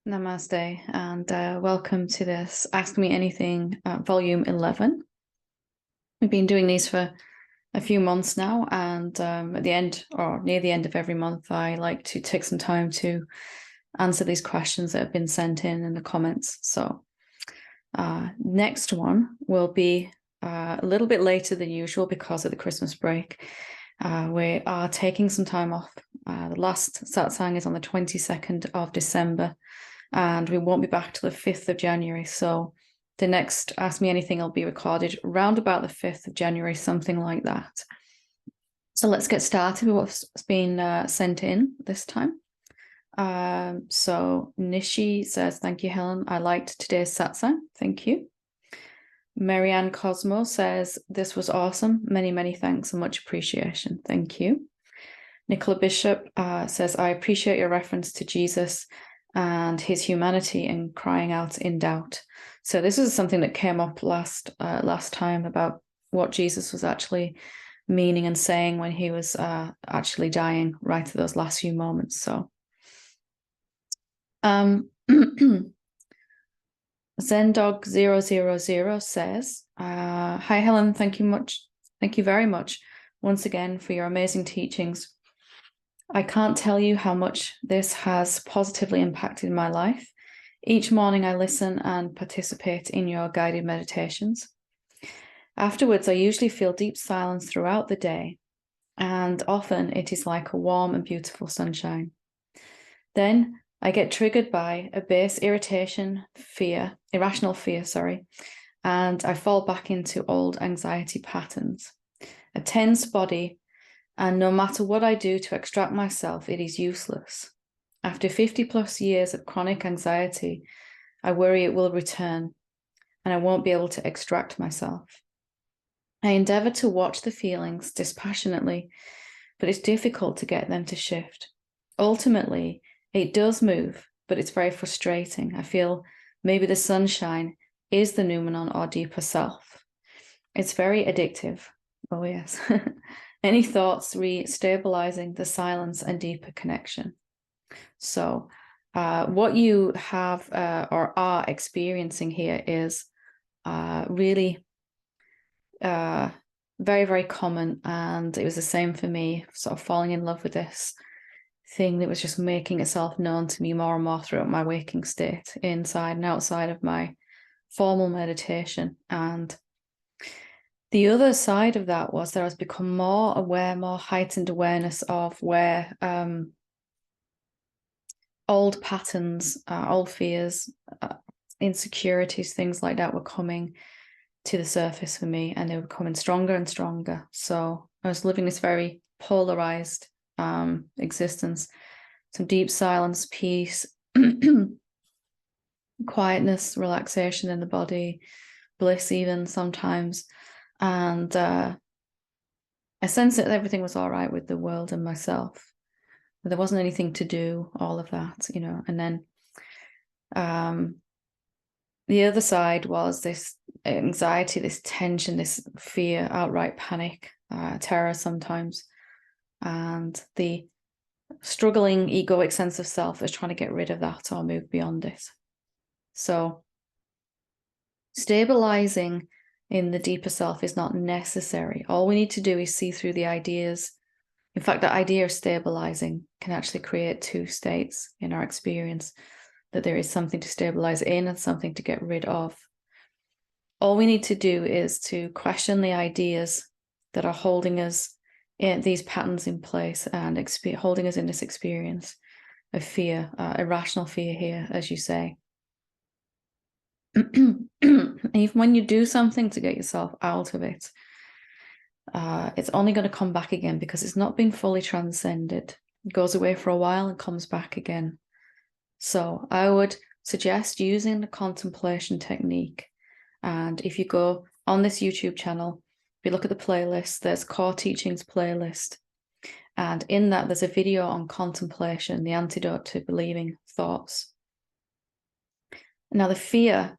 Namaste, and welcome to this Ask Me Anything volume 11. We've been doing these for a few months now, and at the end or near the end of every month, I like to take some time to answer these questions that have been sent in the comments. So next one will be a little bit later than usual because of the Christmas break. We are taking some time off. The last satsang is on the 22nd of December. And we won't be back till the 5th of January. So the next Ask Me Anything will be recorded around about the 5th of January, something like that. So let's get started with what's been sent in this time. So Nishi says, thank you, Helen. I liked today's satsang. Thank you. Marianne Cosmo says, this was awesome. Many, many thanks and much appreciation. Thank you. Nicola Bishop says, I appreciate your reference to Jesus and his humanity and crying out in doubt. So this is something that came up last time about what Jesus was actually meaning and saying when he was actually dying right at those last few moments. So Zendog000 says, hi Helen, thank you very much once again for your amazing teachings. I can't tell you how much this has positively impacted my life. Each morning I listen and participate in your guided meditations. Afterwards, I usually feel deep silence throughout the day, and often it is like a warm and beautiful sunshine. Then I get triggered by a base irrational fear, and I fall back into old anxiety patterns. A tense body, and no matter what I do to extract myself, it is useless. After 50 plus years of chronic anxiety, I worry it will return and I won't be able to extract myself. I endeavor to watch the feelings dispassionately, but it's difficult to get them to shift. Ultimately, it does move, but it's very frustrating. I feel maybe the sunshine is the Noumenon or deeper self. It's very addictive. Oh, yes. Any thoughts re-stabilizing the silence and deeper connection? So what you have or are experiencing here is really very, very common. And it was the same for me, sort of falling in love with this thing that was just making itself known to me more and more throughout my waking state, inside and outside of my formal meditation. And the other side of that was that I was become more aware, more heightened awareness of where old patterns, old fears, insecurities, things like that were coming to the surface for me, and they were becoming stronger and stronger. So I was living this very polarized existence, some deep silence, peace, quietness, relaxation in the body, bliss even sometimes. And I sensed that everything was all right with the world and myself. But there wasn't anything to do, all of that, you know. And then the other side was this anxiety, this tension, this fear, outright panic, terror sometimes, and the struggling egoic sense of self that's trying to get rid of that or move beyond it. So stabilizing in the deeper self is not necessary. All we need to do is see through the ideas. In fact, the idea of stabilizing can actually create two states in our experience, that there is something to stabilize in and something to get rid of. All we need to do is to question the ideas that are holding us in these patterns in place and holding us in this experience of fear, irrational fear here, as you say. Even when you do something to get yourself out of it, it's only going to come back again because it's not been fully transcended. It goes away for a while and comes back again. So I would suggest using the contemplation technique. And if you go on this YouTube channel, if you look at the playlist, there's Core Teachings playlist. And in that, there's a video on contemplation, the antidote to believing thoughts. Now, the fear,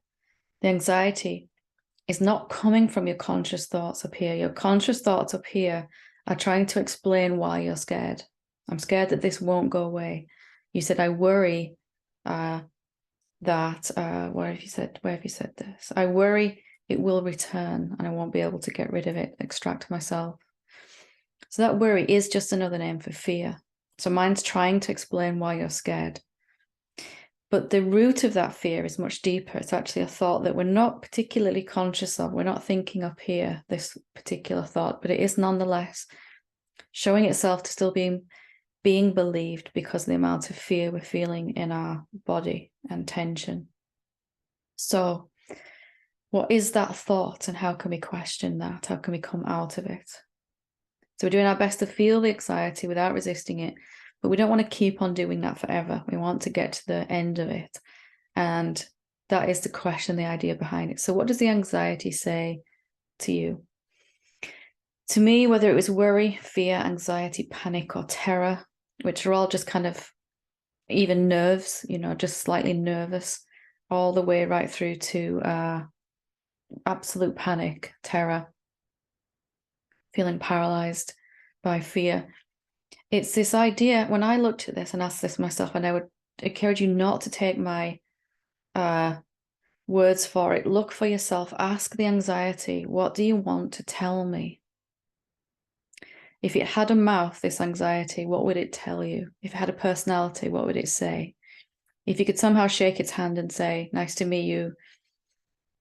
the anxiety is not coming from your conscious thoughts up here. Your conscious thoughts up here are trying to explain why you're scared. I'm scared that this won't go away. You said, I worry that, where have you said this? I worry it will return and I won't be able to get rid of it, extract myself. So that worry is just another name for fear. So mine's trying to explain why you're scared. But the root of that fear is much deeper. It's actually a thought that we're not particularly conscious of. We're not thinking up here, this particular thought, but it is nonetheless showing itself to still being believed because of the amount of fear we're feeling in our body and tension. So what is that thought and how can we question that? How can we come out of it? So we're doing our best to feel the anxiety without resisting it, but we don't want to keep on doing that forever. We want to get to the end of it. And that is to question the idea behind it. So what does the anxiety say to you? To me, whether it was worry, fear, anxiety, panic, or terror, which are all just kind of even nerves, just slightly nervous, all the way right through to absolute panic, terror, feeling paralyzed by fear. It's this idea, when I looked at this and asked this myself, and I would encourage you not to take my words for it. Look for yourself. Ask the anxiety, what do you want to tell me? If it had a mouth, this anxiety, what would it tell you? If it had a personality, what would it say? If you could somehow shake its hand and say, nice to meet you,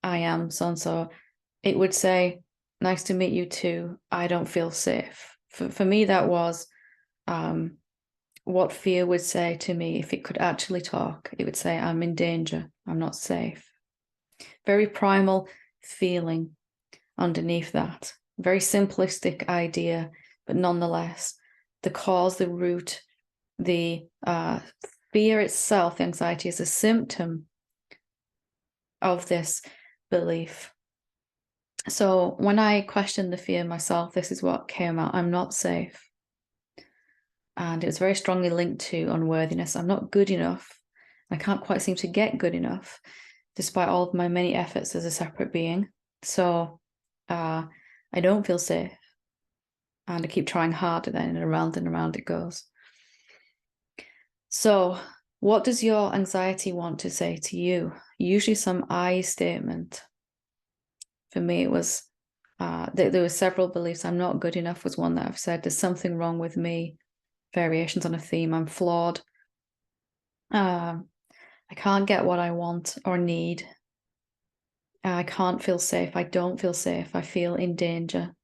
I am so-and-so, it would say, nice to meet you too, I don't feel safe. For me, that was what fear would say to me if it could actually talk. It would say, I'm in danger, I'm not safe. Very primal feeling underneath that. Very simplistic idea, but nonetheless, the cause, the root, the fear itself, the anxiety is a symptom of this belief. So when I questioned the fear myself, this is what came out. I'm not safe. And it was very strongly linked to unworthiness. I'm not good enough. I can't quite seem to get good enough, despite all of my many efforts as a separate being. So I don't feel safe. And I keep trying harder then, and around it goes. So what does your anxiety want to say to you? Usually some I statement. For me, it was, there were several beliefs. I'm not good enough was one that I've said. There's something wrong with me. Variations on a theme. I'm flawed. I can't get what I want or need. I can't feel safe. I don't feel safe. I feel in danger.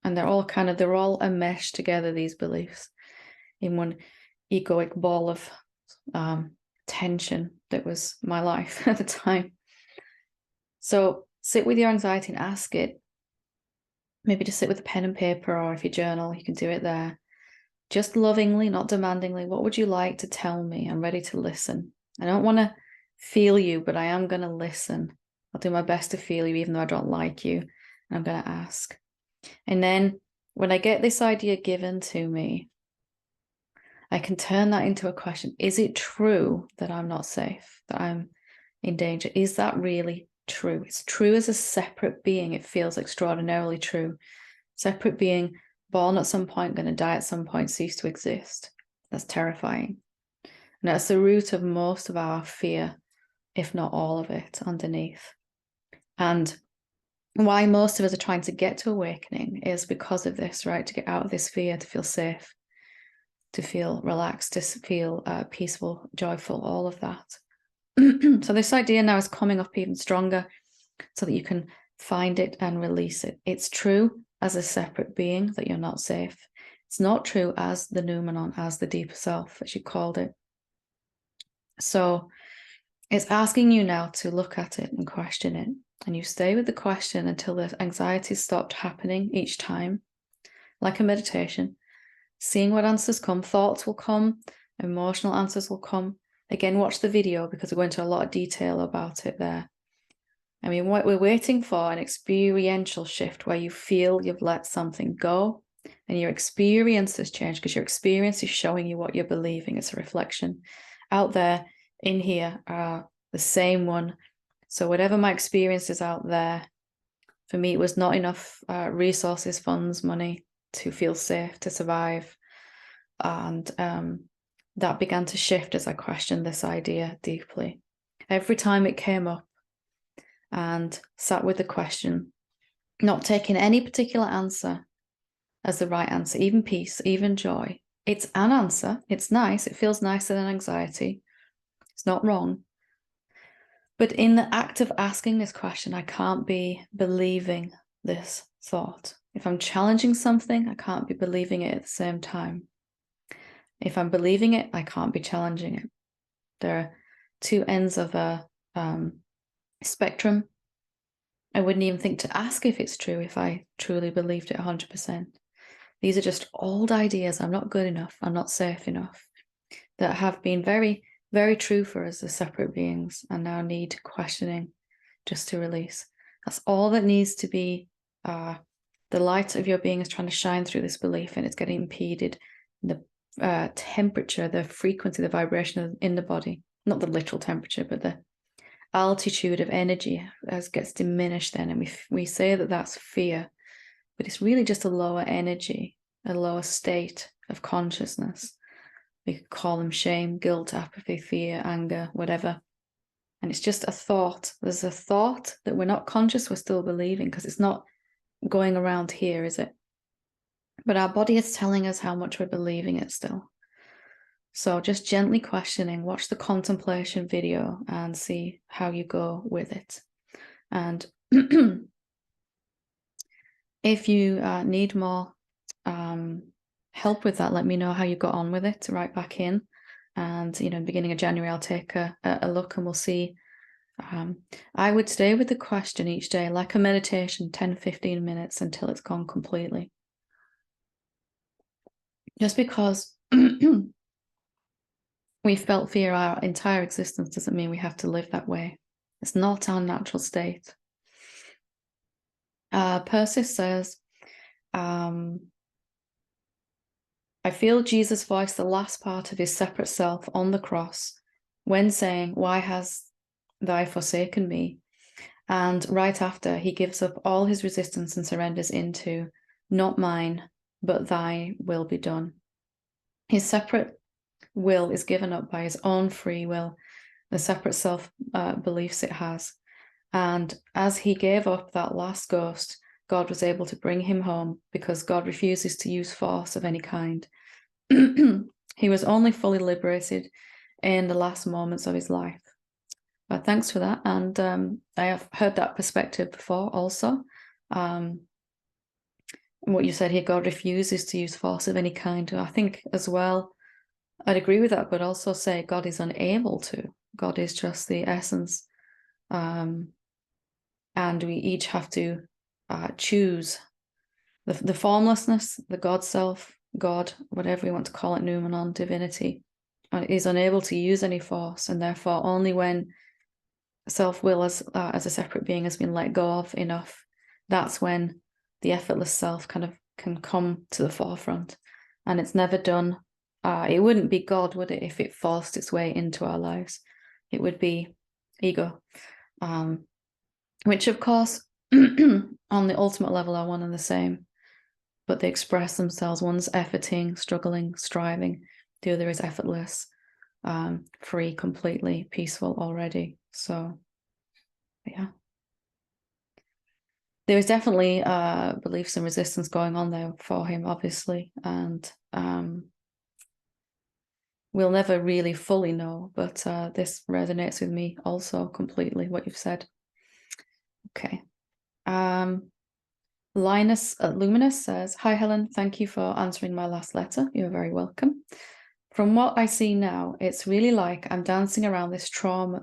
And they're all enmeshed together, these beliefs, in one egoic ball of tension that was my life at the time. So sit with your anxiety and ask it. Maybe just sit with a pen and paper, or if you journal, you can do it there. Just lovingly, not demandingly, what would you like to tell me? I'm ready to listen. I don't want to feel you, but I am going to listen. I'll do my best to feel you, even though I don't like you. And I'm going to ask. And then when I get this idea given to me, I can turn that into a question. Is it true that I'm not safe, that I'm in danger? Is that really true? It's true as a separate being. It feels extraordinarily true. Separate being, born at some point, going to die at some point, cease to exist. That's terrifying. And that's the root of most of our fear, if not all of it, underneath. And why most of us are trying to get to awakening is because of this, right? To get out of this fear, to feel safe, to feel relaxed, to feel peaceful, joyful, all of that. So this idea now is coming up even stronger so that you can find it and release it. It's true as a separate being that you're not safe. It's not true as the Noumenon, as the deeper self, as you called it. So it's asking you now to look at it and question it. And you stay with the question until the anxiety stopped happening each time, like a meditation, seeing what answers come. Thoughts will come, emotional answers will come. Again, watch the video because we go into a lot of detail about it there. I mean, what we're waiting for an experiential shift where you feel you've let something go and your experience has changed, because your experience is showing you what you're believing. It's a reflection. Out there, in here, are the same one. So whatever my experience is out there, for me, it was not enough resources, funds, money to feel safe, to survive. And that began to shift as I questioned this idea deeply. every time it came up, and sat with the question, not taking any particular answer as the right answer, even peace, even joy. It's an answer. It's nice. It feels nicer than anxiety. It's not wrong. But in the act of asking this question, I can't be believing this thought. If I'm challenging something, I can't be believing it at the same time. If I'm believing it, I can't be challenging it. There are two ends of a spectrum. I wouldn't even think to ask if it's true if I truly believed it 100%. These are just old ideas. I'm not good enough. I'm not safe enough. That have been very, very true for us as separate beings and now need questioning just to release. That's all that needs to be. The light of your being is trying to shine through this belief, and it's getting impeded. The temperature, the frequency, the vibration in the body, not the literal temperature, but the altitude of energy gets diminished then. And we say that that's fear, but it's really just a lower energy, a lower state of consciousness. We could call them shame, guilt, apathy, fear, anger, whatever. And it's just a thought. There's a thought that we're not conscious, we're still believing, because it's not going around here, is it? But our body is telling us how much we're believing it still. So just gently questioning, watch the contemplation video and see how you go with it. And if you need more help with that, let me know how you got on with it right back in. And, beginning of January, I'll take a look and we'll see. I would stay with the question each day, like a meditation, 10, 15 minutes until it's gone completely. Just because we felt fear our entire existence doesn't mean we have to live that way. It's not our natural state. Persis says, I feel Jesus voiced the last part of his separate self on the cross when saying, "Why has thou forsaken me?" And right after, he gives up all his resistance and surrenders into, "Not mine, but thy will be done." His separate will is given up by his own free will, the separate self beliefs it has. And as he gave up that last ghost, God was able to bring him home, because God refuses to use force of any kind. He was only fully liberated in the last moments of his life. But thanks for that. And I have heard that perspective before also. What you said here, God refuses to use force of any kind. I think as well, I'd agree with that, but also say God is unable to. God is just the essence. And we each have to choose the formlessness, the God self, God, whatever we want to call it, Noumenon, divinity, is unable to use any force. And therefore, only when self-will as a separate being has been let go of enough, that's when the effortless self kind of can come to the forefront. And it's never done. It wouldn't be God, would it, if it forced its way into our lives? It would be ego, which of course on the ultimate level are one and the same, but they express themselves. One's efforting, struggling, striving. The other is effortless, free, completely peaceful already. So yeah, there is definitely beliefs and resistance going on there for him, obviously, and we'll never really fully know, but this resonates with me also completely, what you've said. Okay. Luminous says, "Hi Helen, thank you for answering my last letter. You're very welcome. From what I see now, it's really like I'm dancing around this trauma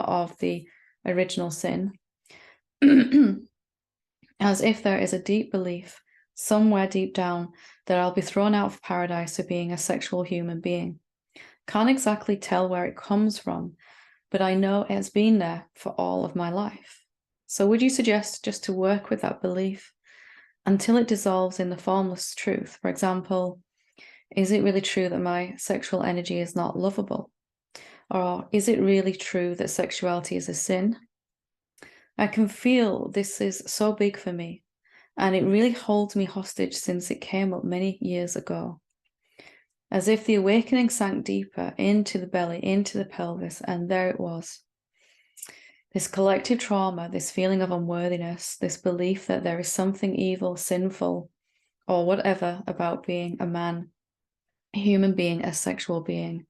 of the original sin, as if there is a deep belief somewhere deep down that I'll be thrown out of paradise for being a sexual human being. Can't exactly tell where it comes from, but I know it's been there for all of my life. So would you suggest just to work with that belief until it dissolves in the formless truth? For example, is it really true that my sexual energy is not lovable? Or is it really true that sexuality is a sin? I can feel this is so big for me, and it really holds me hostage since it came up many years ago. as if the awakening sank deeper into the belly, into the pelvis, and there it was. This collective trauma, this feeling of unworthiness, this belief that there is something evil, sinful, or whatever about being a man, a human being, a sexual being.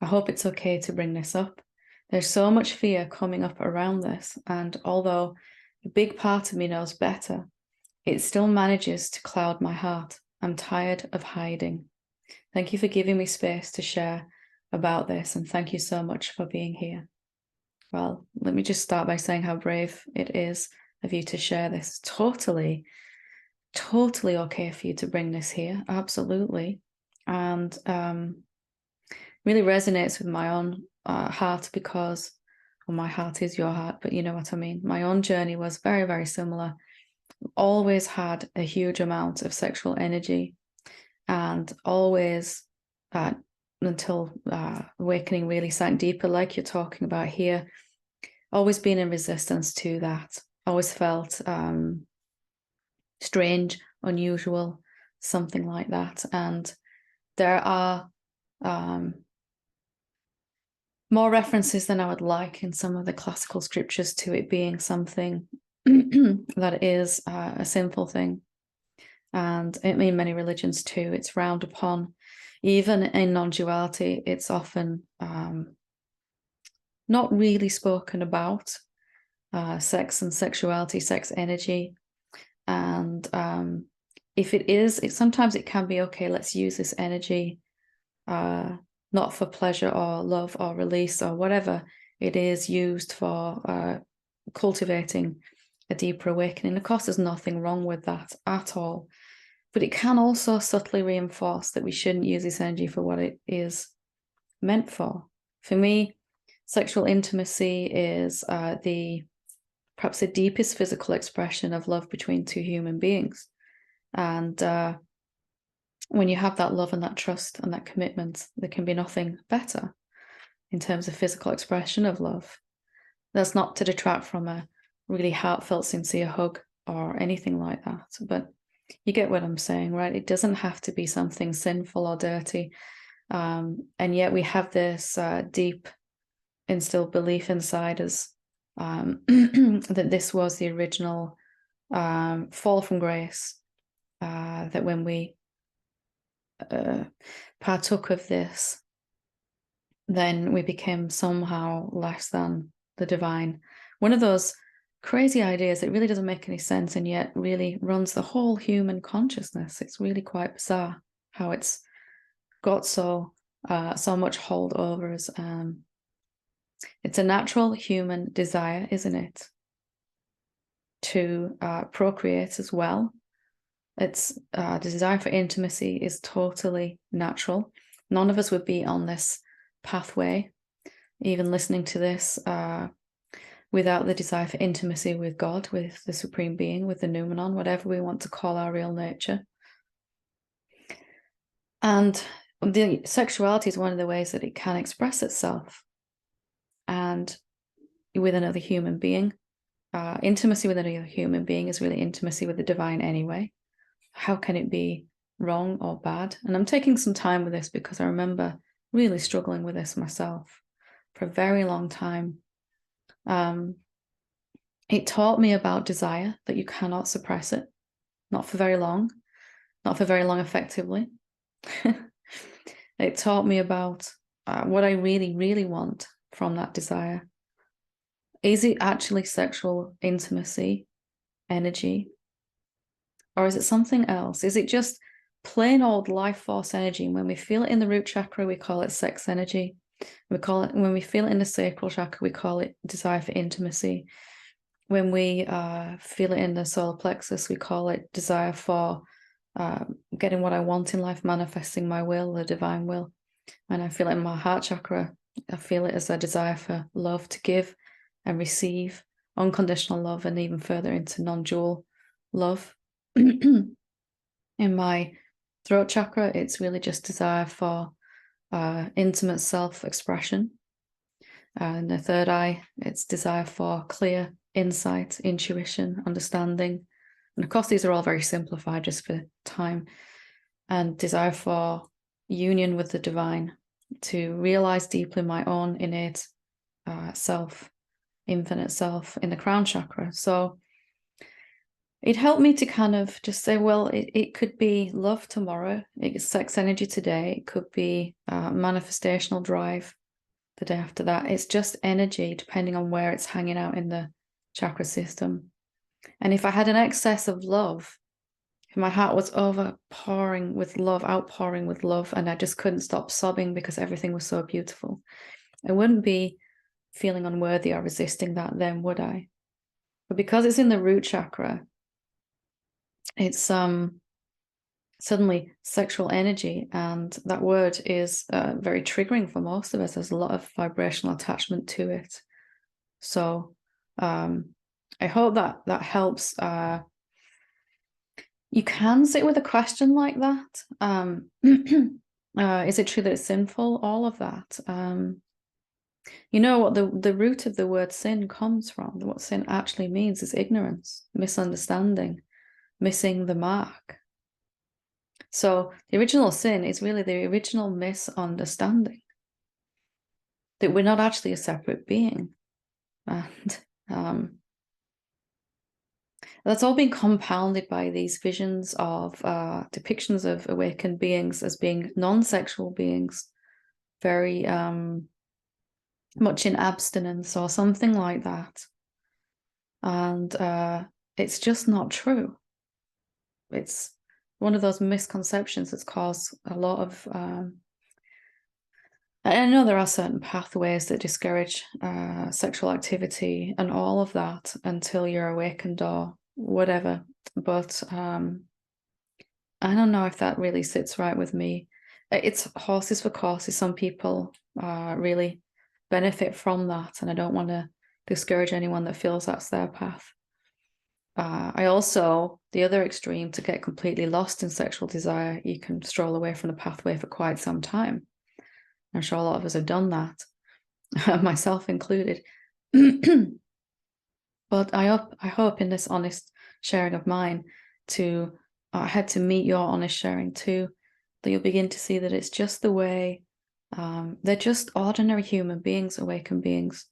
I hope it's okay to bring this up. There's so much fear coming up around this, and although a big part of me knows better, it still manages to cloud my heart. I'm tired of hiding. Thank you for giving me space to share about this, and thank you so much for being here. Well, let me just start by saying how brave it is of you to share this. Totally okay for you to bring this here, absolutely. And really resonates with my own heart because, well, my heart is your heart, but you know what I mean. My own journey was very, very similar. Always had a huge amount of sexual energy, and always until awakening really sank deeper, like you're talking about here, always been in resistance to that. Always felt strange, unusual, something like that. And there are more references than I would like in some of the classical scriptures to it being something that is a sinful thing. And in many religions too, it's frowned upon. Even in non-duality, it's often not really spoken about. Sex and sexuality, sex energy. And if it is, sometimes it can be, okay, let's use this energy not for pleasure or love or release or whatever it is used for cultivating a deeper awakening. Of course, there's nothing wrong with that at all. But it can also subtly reinforce that we shouldn't use this energy for what it is meant for. For me, sexual intimacy is perhaps the deepest physical expression of love between two human beings. And when you have that love and that trust and that commitment, there can be nothing better in terms of physical expression of love. That's not to detract from a really heartfelt, sincere hug or anything like that. But you get what I'm saying, right? It doesn't have to be something sinful or dirty. And yet we have this deep instilled belief inside us that this was the original fall from grace, that when we partook of this, then we became somehow less than the divine. One of those crazy ideas that really doesn't make any sense and yet really runs the whole human consciousness. It's really quite bizarre how it's got so much hold over us. It's a natural human desire, isn't it, to procreate as well. It's the desire for intimacy is totally natural. None of us would be on this pathway, even listening to this, without the desire for intimacy with God, with the Supreme Being, with the Noumenon, whatever we want to call our real nature. And the sexuality is one of the ways that it can express itself. And with another human being, intimacy with another human being is really intimacy with the divine anyway. How can it be wrong or bad? And I'm taking some time with this because I remember really struggling with this myself for a very long time. It taught me about desire, that you cannot suppress it, not for very long effectively. It taught me about what I really, really want from that desire. Is it actually sexual intimacy, energy? Or is it something else? Is it just plain old life force energy? And when we feel it in the root chakra, we call it sex energy. When we feel it in the sacral chakra, we call it desire for intimacy. When we feel it in the solar plexus, we call it desire for getting what I want in life, manifesting my will, the divine will. And I feel it in my heart chakra. I feel it as a desire for love, to give and receive unconditional love, and even further into non-dual love. In my throat chakra, it's really just desire for intimate self-expression. In the third eye, it's desire for clear insight, intuition, understanding. And of course, these are all very simplified just for time. And desire for union with the divine, to realize deeply my own innate self, infinite self in the crown chakra. So it helped me to kind of just say, well, it could be love tomorrow, it's sex energy today, it could be manifestational drive the day after that. It's just energy depending on where it's hanging out in the chakra system. And if I had an excess of love, if my heart was outpouring with love, and I just couldn't stop sobbing because everything was so beautiful, I wouldn't be feeling unworthy or resisting that then, would I? But because it's in the root chakra, it's suddenly sexual energy, and that word is very triggering for most of us. There's a lot of vibrational attachment to it. So I hope that helps. You can sit with a question like that. Is it true that it's sinful? All of that. You know what the root of the word sin comes from? What sin actually means is ignorance, misunderstanding, missing the mark. So the original sin is really the original misunderstanding that we're not actually a separate being. And that's all been compounded by these visions of depictions of awakened beings as being non-sexual beings, very much in abstinence or something like that. And it's just not true. It's one of those misconceptions that's caused a lot of I know there are certain pathways that discourage sexual activity and all of that until you're awakened or whatever, but I don't know if that really sits right with me. It's horses for courses. Some people really benefit from that, and I don't want to discourage anyone that feels that's their path. I also, the other extreme, to get completely lost in sexual desire, you can stroll away from the pathway for quite some time. I'm sure a lot of us have done that, myself included. But I hope in this honest sharing of mine I had to meet your honest sharing too, that you'll begin to see that it's just the way, they're just ordinary human beings, awakened beings,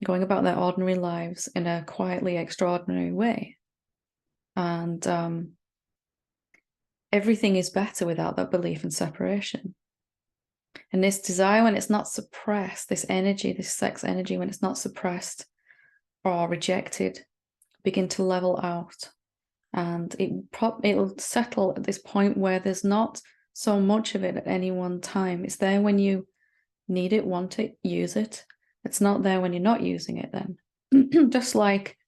going about their ordinary lives in a quietly extraordinary way. And everything is better without that belief in separation. And this desire, when it's not suppressed, this energy, this sex energy, when it's not suppressed or rejected, begin to level out. And it'll settle at this point where there's not so much of it at any one time. It's there when you need it, want it, use it. It's not there when you're not using it then. Just like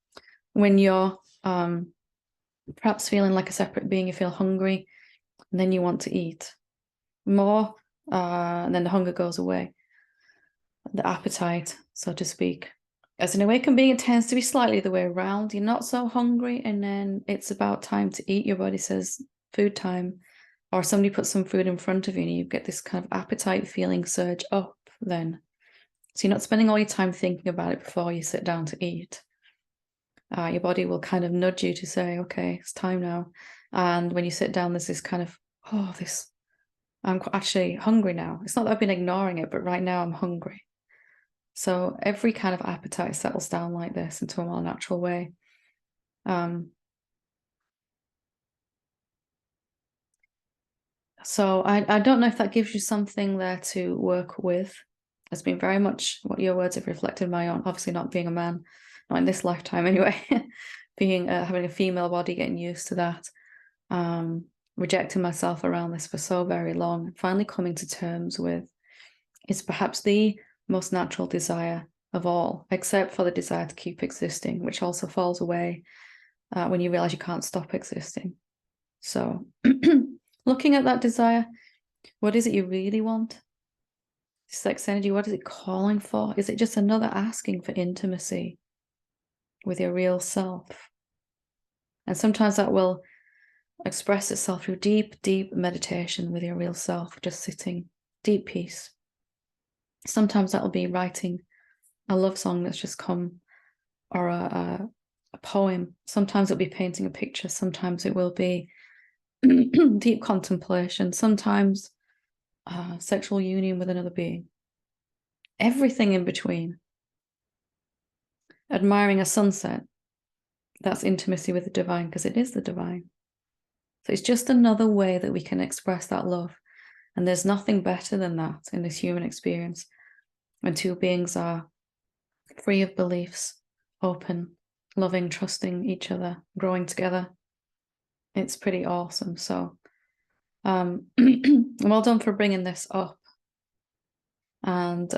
when you're perhaps feeling like a separate being, you feel hungry, and then you want to eat more, and then the hunger goes away. The appetite, so to speak. As an awakened being, it tends to be slightly the way around. You're not so hungry, and then it's about time to eat. Your body says, food time. Or somebody puts some food in front of you, and you get this kind of appetite feeling surge up then. So you're not spending all your time thinking about it before you sit down to eat. Your body will kind of nudge you to say, okay, it's time now. And when you sit down, there's this kind of, I'm actually hungry now. It's not that I've been ignoring it, but right now I'm hungry. So every kind of appetite settles down like this into a more natural way. So I don't know if that gives you something there to work with. It's been very much what your words have reflected my own, obviously not being a man, not in this lifetime anyway, being having a female body, getting used to that, rejecting myself around this for so very long, finally coming to terms with it's perhaps the most natural desire of all, except for the desire to keep existing, which also falls away when you realize you can't stop existing. So looking at that desire, what is it you really want? Sex energy, what is it calling for? Is it just another asking for intimacy with your real self? And sometimes that will express itself through deep, deep meditation with your real self, just sitting, deep peace. Sometimes that'll be writing a love song that's just come, or a poem. Sometimes it'll be painting a picture. Sometimes it will be deep contemplation. Sometimes sexual union with another being. Everything in between. Admiring a sunset, that's intimacy with the divine, because it is the divine. So it's just another way that we can express that love. And there's nothing better than that in this human experience, when two beings are free of beliefs, open, loving, trusting each other, growing together. It's pretty awesome. So well done for bringing this up. And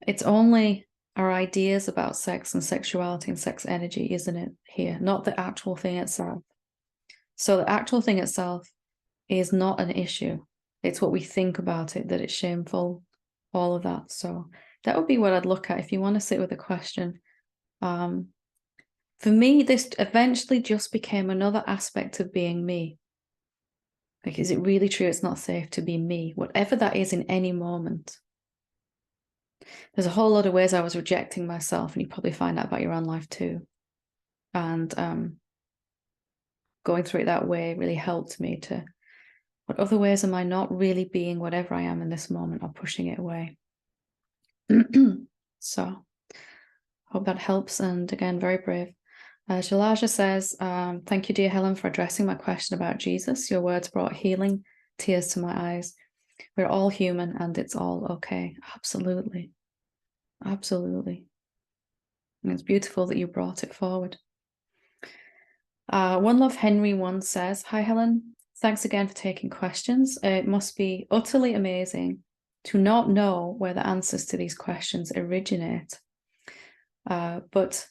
it's only our ideas about sex and sexuality and sex energy, isn't it, here? Not the actual thing itself. So the actual thing itself is not an issue. It's what we think about it, that it's shameful, all of that. So that would be what I'd look at if you want to sit with a question. For me, this eventually just became another aspect of being me. Like, is it really true it's not safe to be me? Whatever that is in any moment. There's a whole lot of ways I was rejecting myself, and you probably find out about your own life too. And going through it that way really helped me to, what other ways am I not really being whatever I am in this moment, or pushing it away? So, hope that helps. And again, very brave. Shalaja says, thank you, dear Helen, for addressing my question about Jesus. Your words brought healing, tears to my eyes. We're all human and it's all okay. Absolutely. Absolutely. And it's beautiful that you brought it forward. One Love Henry once says, hi, Helen. Thanks again for taking questions. It must be utterly amazing to not know where the answers to these questions originate, but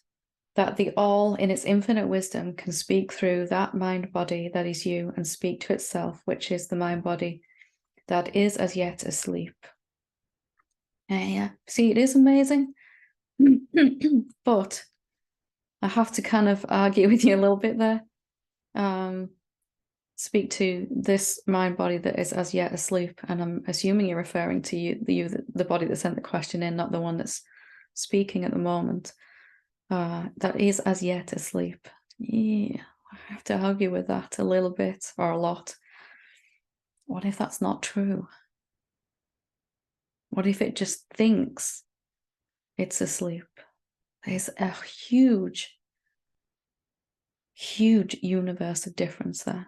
that the all in its infinite wisdom can speak through that mind body that is you and speak to itself, which is the mind body that is as yet asleep. Yeah, see, it is amazing. But I have to kind of argue with you a little bit there. Speak to this mind body that is as yet asleep, and I'm assuming you're referring to the body that sent the question in, not the one that's speaking at the moment. That is as yet asleep. Yeah, I have to argue with that a little bit, or a lot. What if that's not true? What if it just thinks it's asleep? There's a huge, huge universe of difference there.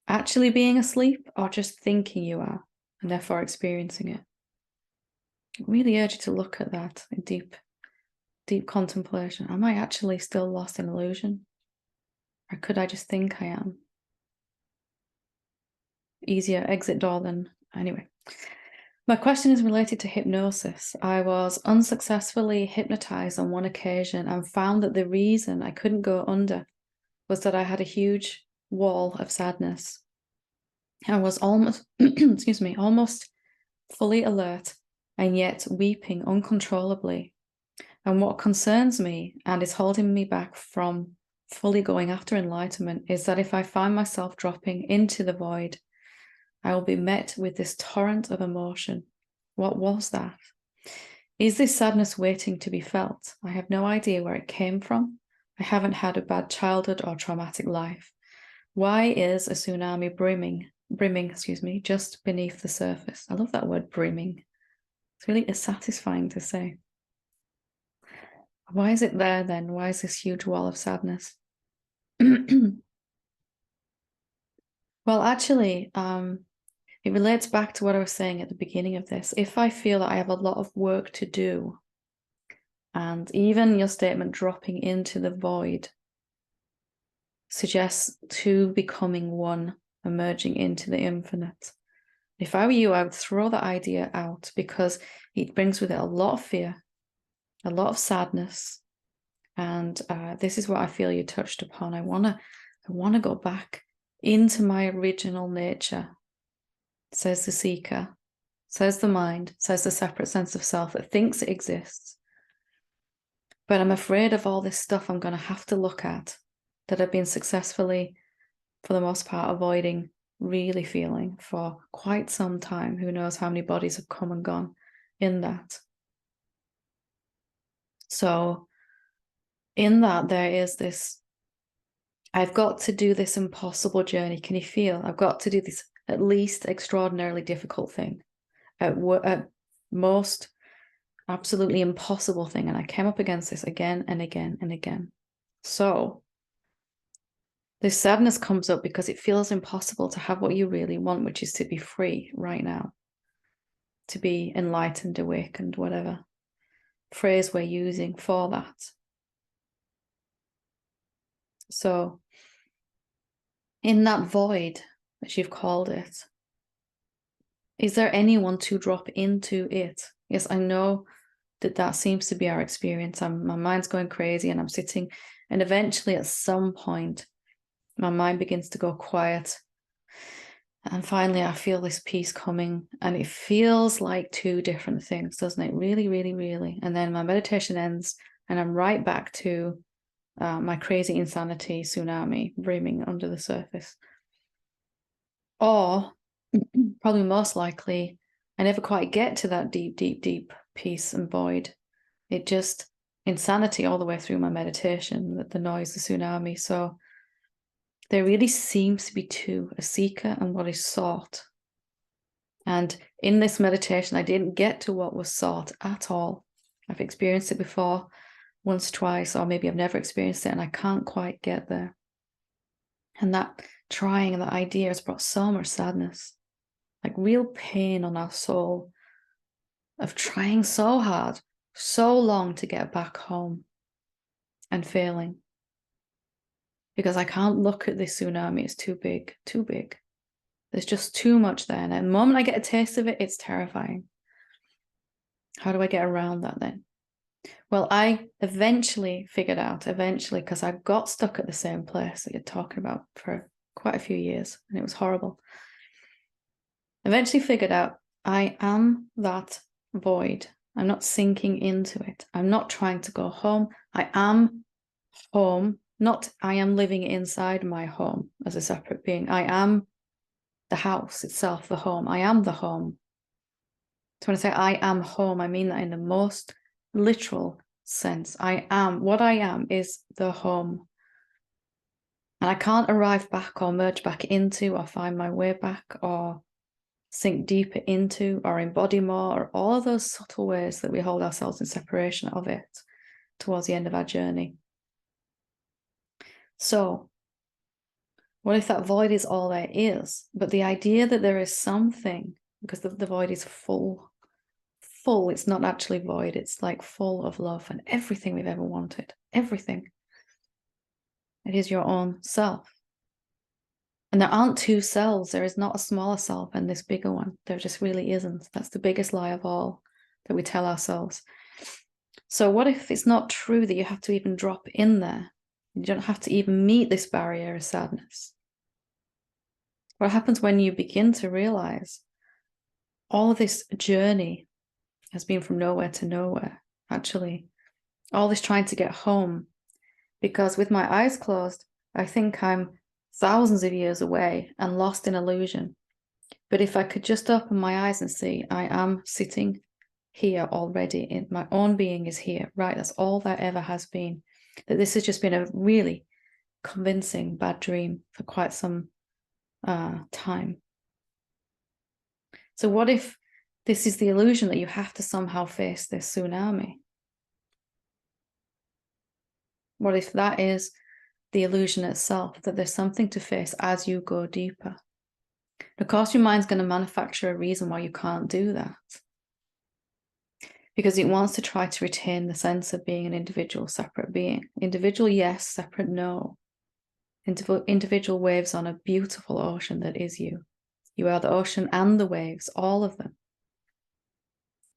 Actually being asleep, or just thinking you are, and therefore experiencing it. I really urge you to look at that in deep contemplation. Am I actually still lost in illusion? Or could I just think I am? Easier exit door than... Anyway. My question is related to hypnosis. I was unsuccessfully hypnotized on one occasion and found that the reason I couldn't go under was that I had a huge wall of sadness. I was almost, excuse me, almost fully alert and yet weeping uncontrollably. And what concerns me and is holding me back from fully going after enlightenment is that if I find myself dropping into the void, I will be met with this torrent of emotion. What was that? Is this sadness waiting to be felt? I have no idea where it came from. I haven't had a bad childhood or traumatic life. Why is a tsunami brimming, just beneath the surface? I love that word, brimming. It's really satisfying to say. Why is it there then? Why is this huge wall of sadness? Well, actually, it relates back to what I was saying at the beginning of this. If I feel that I have a lot of work to do, and even your statement dropping into the void suggests two becoming one, emerging into the infinite. If I were you, I would throw that idea out, because it brings with it a lot of fear, a lot of sadness. And this is what I feel you touched upon. I want to go back into my original nature, says the seeker, says the mind, says the separate sense of self that thinks it exists. But I'm afraid of all this stuff I'm going to have to look at that I've been successfully, for the most part, avoiding really feeling for quite some time. Who knows how many bodies have come and gone in that. So in that, there is this I've got to do this impossible journey. Can you feel? I've got to do this at least extraordinarily difficult thing, at most absolutely impossible thing. And I came up against this again and again and again. So this sadness comes up because it feels impossible to have what you really want, which is to be free right now, to be enlightened, awakened, whatever phrase we're using for that. So in that void, as you've called it, is there anyone to drop into it? Yes, I know that seems to be our experience. My mind's going crazy and I'm sitting, and eventually at some point, my mind begins to go quiet. And finally, I feel this peace coming, and it feels like two different things, doesn't it? Really, really, really. And then my meditation ends, and I'm right back to my crazy insanity tsunami brimming under the surface. Or probably most likely, I never quite get to that deep, deep, deep peace and void. It just insanity all the way through my meditation, the noise, the tsunami. So there really seems to be two, a seeker and what is sought. And in this meditation, I didn't get to what was sought at all. I've experienced it before, once, twice, or maybe I've never experienced it, and I can't quite get there. And that trying, that idea has brought so much sadness, like real pain on our soul of trying so hard, so long to get back home and failing. Because I can't look at this tsunami, it's too big, too big. There's just too much there. And the moment I get a taste of it, it's terrifying. How do I get around that then? Well, I eventually figured out, because I got stuck at the same place that you're talking about for quite a few years, and it was horrible. Eventually figured out I am that void. I'm not sinking into it. I'm not trying to go home. I am home, not I am living inside my home as a separate being. I am the house itself, the home. I am the home. So when I say I am home, I mean that in the most literal sense. I am, what I am is the home. And I can't arrive back or merge back into or find my way back or sink deeper into or embody more, or all of those subtle ways that we hold ourselves in separation of it towards the end of our journey. So what if that void is all there is? But the idea that there is something, because the void is full, it's not actually void, it's like full of love and everything we've ever wanted, everything. It is your own self. And there aren't two selves. There is not a smaller self and this bigger one. There just really isn't. That's the biggest lie of all that we tell ourselves. So what if it's not true that you have to even drop in there? You don't have to even meet this barrier of sadness. What happens when you begin to realize all of this journey has been from nowhere to nowhere, actually. All this trying to get home. Because with my eyes closed, I think I'm thousands of years away and lost in illusion. But if I could just open my eyes and see, I am sitting here already. My own being is here, right? That's all there ever has been. That this has just been a really convincing bad dream for quite some time. So what if this is the illusion that you have to somehow face this tsunami? What if that is the illusion itself, that there's something to face as you go deeper? Of course, your mind's going to manufacture a reason why you can't do that. Because it wants to try to retain the sense of being an individual, separate being. Individual, yes. Separate, no. Individual waves on a beautiful ocean that is you. You are the ocean and the waves, all of them.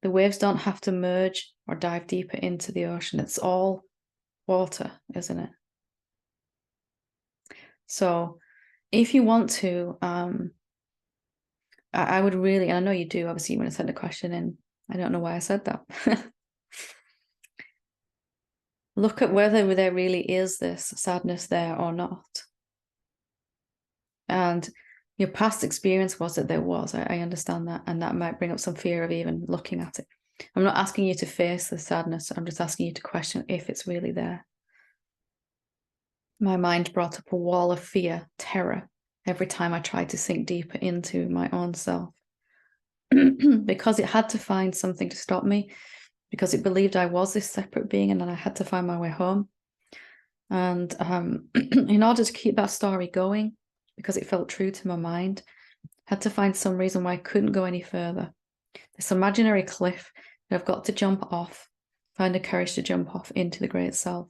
The waves don't have to merge or dive deeper into the ocean. It's all water, isn't it? So if you want to, I would really, and I know you do, obviously, you want to send a question in. I don't know why I said that. Look at whether there really is this sadness there or not. And your past experience was that there was. I understand that. And that might bring up some fear of even looking at it. I'm not asking you to face the sadness. I'm just asking you to question if it's really there. my mind brought up a wall of fear, terror, every time I tried to sink deeper into my own self. Because it had to find something to stop me, because it believed I was this separate being and then I had to find my way home. And in order to keep that story going, because it felt true to my mind, I had to find some reason why I couldn't go any further. This imaginary cliff that I've got to jump off, find the courage to jump off into the great self.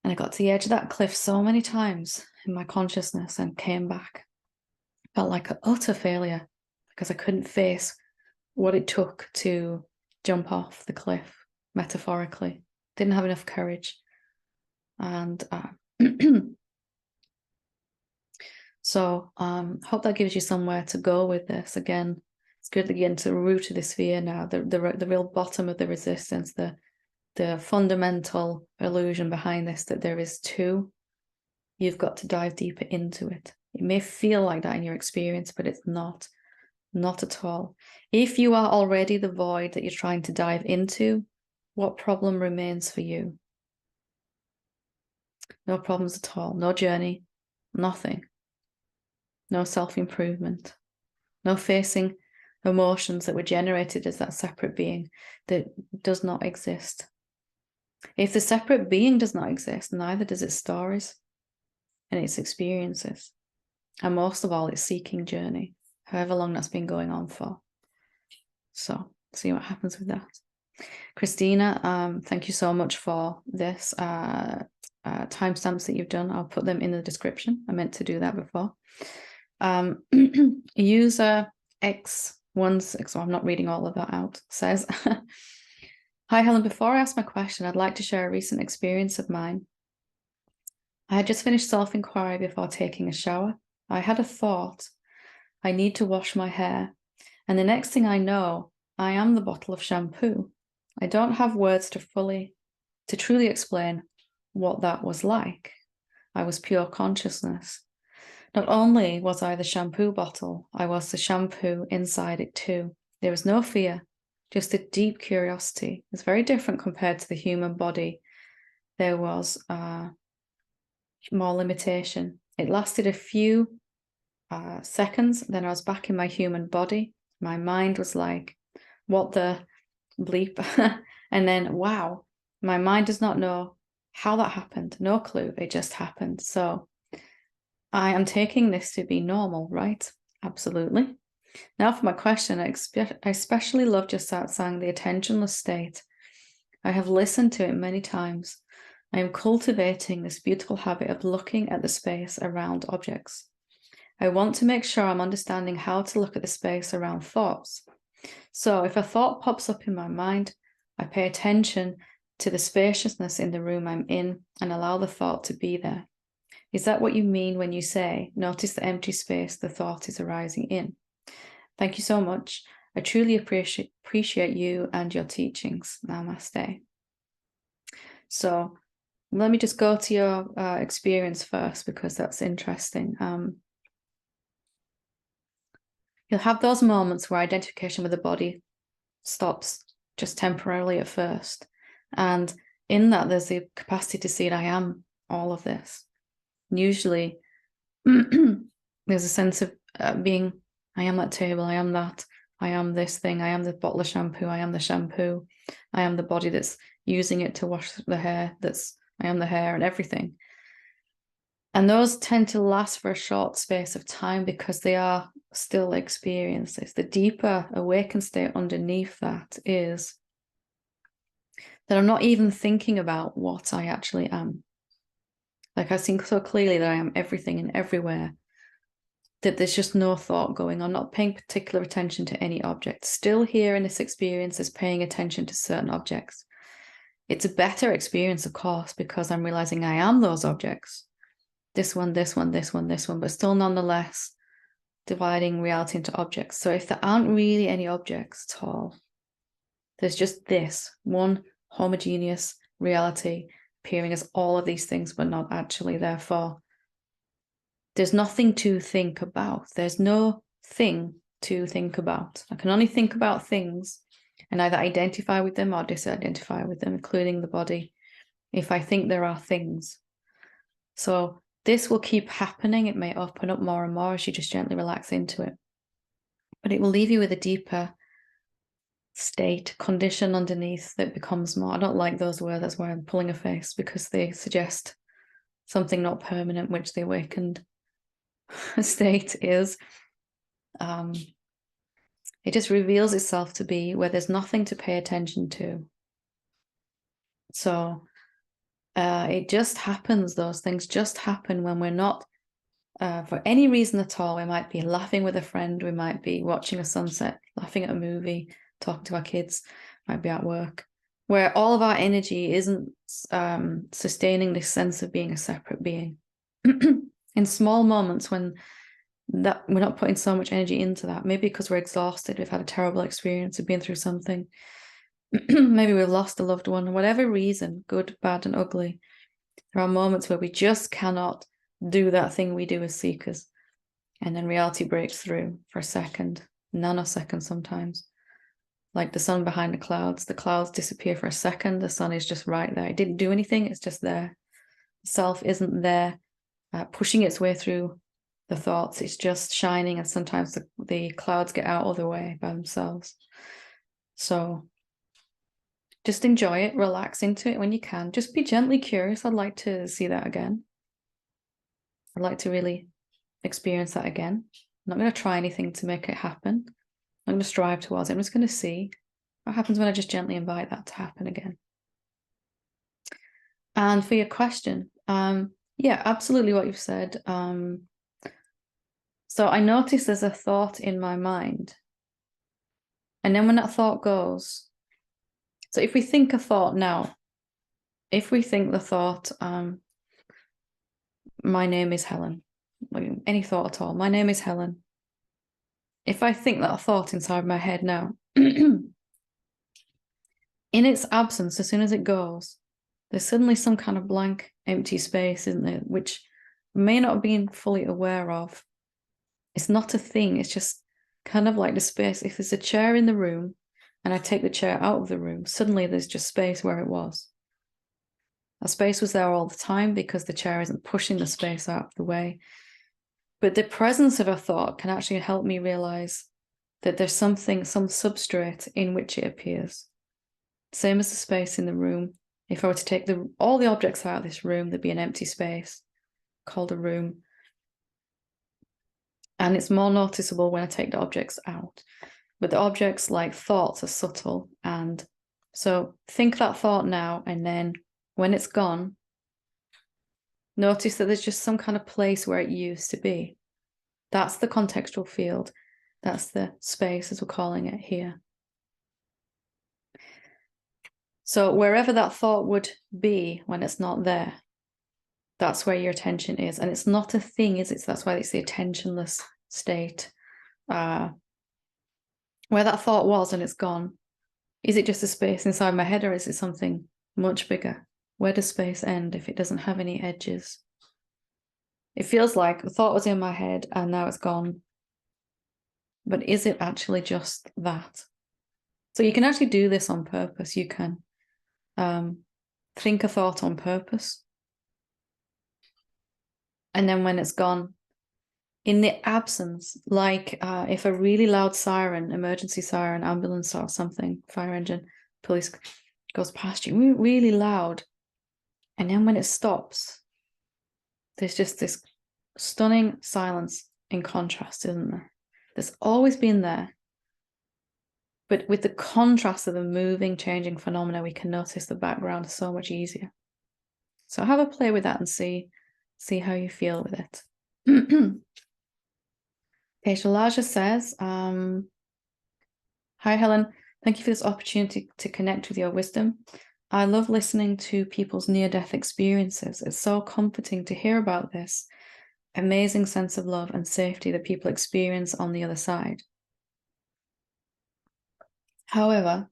And I got to the edge of that cliff so many times in my consciousness and came back. Felt like an utter failure because I couldn't face what it took to jump off the cliff, metaphorically. Didn't have enough courage. And so hope that gives you somewhere to go with this. Again, it's good to get into the root of this fear now, the real bottom of the resistance, the fundamental illusion behind this, that there is two. You've got to dive deeper into it. It may feel like that in your experience, but it's not at all. If you are already the void that you're trying to dive into, what problem remains for you? No problems at all, no journey, nothing. No self-improvement, no facing emotions that were generated as that separate being that does not exist. If the separate being does not exist, neither does its stories and its experiences. And most of all, its seeking journey, however long that's been going on for. So, see what happens with that. Christina, thank you so much for this. Timestamps that you've done, I'll put them in the description. I meant to do that before. User X16, so I'm not reading all of that out, says, Hi Helen, before I ask my question, I'd like to share a recent experience of mine. I had just finished self-inquiry before taking a shower. I had a thought, I need to wash my hair. And the next thing I know, I am the bottle of shampoo. I don't have words to truly explain what that was like. I was pure consciousness. Not only was I the shampoo bottle, I was the shampoo inside it too. There was no fear, just a deep curiosity. It's very different compared to the human body. There was more limitation. It lasted a few seconds, then I was back in my human body. My mind was like, what the bleep? And then, wow, my mind does not know how that happened. No clue. It just happened. So I am taking this to be normal, right? Absolutely. Now for my question, I especially loved your satsang, the attentionless state. I have listened to it many times. I am cultivating this beautiful habit of looking at the space around objects. I want to make sure I'm understanding how to look at the space around thoughts. So if a thought pops up in my mind, I pay attention to the spaciousness in the room I'm in and allow the thought to be there. Is that what you mean when you say, notice the empty space the thought is arising in? Thank you so much. I truly appreciate you and your teachings. Namaste. So let me just go to your experience first, because that's interesting. You'll have those moments where identification with the body stops just temporarily at first. And in that, there's the capacity to see that I am all of this. Usually, there's a sense of being, I am that table, I am that, I am this thing, I am the bottle of shampoo, I am the shampoo, I am the body that's using it to wash the hair, I am the hair and everything. And those tend to last for a short space of time because they are still experiences. The deeper awakened state underneath that is that I'm not even thinking about what I actually am. Like I see so clearly that I am everything and everywhere, that there's just no thought going on, not paying particular attention to any object. Still here in this experience is paying attention to certain objects. It's a better experience, of course, because I'm realizing I am those objects. This one, this one, this one, this one, but still nonetheless dividing reality into objects. So if there aren't really any objects at all, there's just this one homogeneous reality appearing as all of these things, but not actually. Therefore, there's nothing to think about. There's no thing to think about. I can only think about things and either identify with them or disidentify with them, including the body. if I think there are things. So this will keep happening. It may open up more and more as you just gently relax into it. But it will leave you with a deeper state, condition underneath that becomes more. I don't like those words. That's why I'm pulling a face, because they suggest something not permanent, which the awakened state is. It just reveals itself to be where there's nothing to pay attention to. So it just happens. Those things just happen when we're not, for any reason at all. We might be laughing with a friend. We might be watching a sunset, laughing at a movie, talking to our kids, might be at work, where all of our energy isn't sustaining this sense of being a separate being. In small moments when that we're not putting so much energy into that, maybe because we're exhausted, we've had a terrible experience, we've been through something, maybe we've lost a loved one, whatever reason, good, bad, and ugly. There are moments where we just cannot do that thing we do as seekers, and then reality breaks through for a second, nanosecond sometimes. Like the sun behind the clouds disappear for a second, the sun is just right there. It didn't do anything, it's just there. Self isn't there pushing its way through the thoughts, it's just shining, and sometimes the clouds get out of the way by themselves. So just enjoy it, relax into it when you can. Just be gently curious. I'd like to see that again. I'd like to really experience that again. I'm not going to try anything to make it happen. I'm going to strive towards it. I'm just going to see what happens when I just gently invite that to happen again. And for your question, yeah, absolutely what you've said. So I notice there's a thought in my mind. And then when that thought goes, so if we think a thought now, if we think the thought, my name is Helen, any thought at all, my name is Helen. If I think that thought inside my head now, in its absence, as soon as it goes, there's suddenly some kind of blank, empty space, isn't there, which may not have been fully aware of. It's not a thing. It's just kind of like the space. If there's a chair in the room and I take the chair out of the room, suddenly there's just space where it was. A space was there all the time because the chair isn't pushing the space out of the way. But the presence of a thought can actually help me realize that there's something, some substrate in which it appears. Same as the space in the room. If I were to take all the objects out of this room, there'd be an empty space called a room. And it's more noticeable when I take the objects out. But the objects, like thoughts, are subtle. And so think that thought now, and then when it's gone, notice that there's just some kind of place where it used to be. That's the contextual field. That's the space, as we're calling it here. So wherever that thought would be when it's not there, that's where your attention is. And it's not a thing, is it? So that's why it's the attentionless state. Where that thought was and it's gone, is it just a space inside my head, or is it something much bigger? Where does space end if it doesn't have any edges? It feels like the thought was in my head and now it's gone. But is it actually just that? So you can actually do this on purpose. You can think a thought on purpose. And then when it's gone, in the absence, like if a really loud siren, emergency siren, ambulance or something, fire engine, police goes past you, really loud. And then when it stops, there's just this stunning silence in contrast, isn't there? There's always been there. But with the contrast of the moving, changing phenomena, we can notice the background so much easier. So have a play with that and see how you feel with it. Peshalaja says, hi, Helen. Thank you for this opportunity to connect with your wisdom. I love listening to people's near-death experiences. It's so comforting to hear about this amazing sense of love and safety that people experience on the other side. However,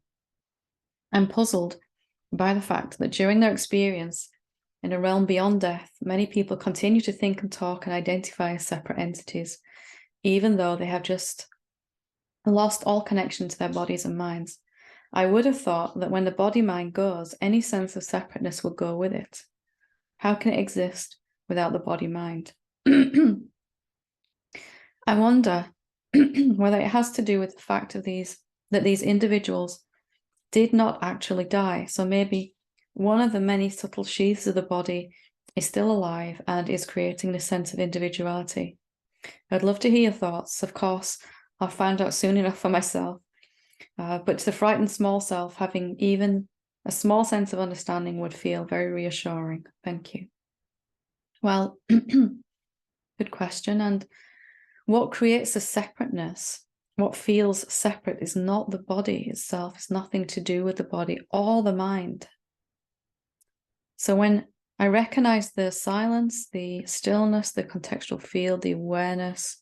I'm puzzled by the fact that during their experience in a realm beyond death, many people continue to think and talk and identify as separate entities, even though they have just lost all connection to their bodies and minds. I would have thought that when the body-mind goes, any sense of separateness will go with it. How can it exist without the body-mind? I wonder whether it has to do with the fact of that these individuals did not actually die. So maybe one of the many subtle sheaths of the body is still alive and is creating this sense of individuality. I'd love to hear your thoughts. Of course, I'll find out soon enough for myself. But to the frightened small self, having even a small sense of understanding would feel very reassuring. Thank you. Well, good question. And what creates a separateness? What feels separate is not the body itself. It's nothing to do with the body or the mind. So when I recognize the silence, the stillness, the contextual field, the awareness,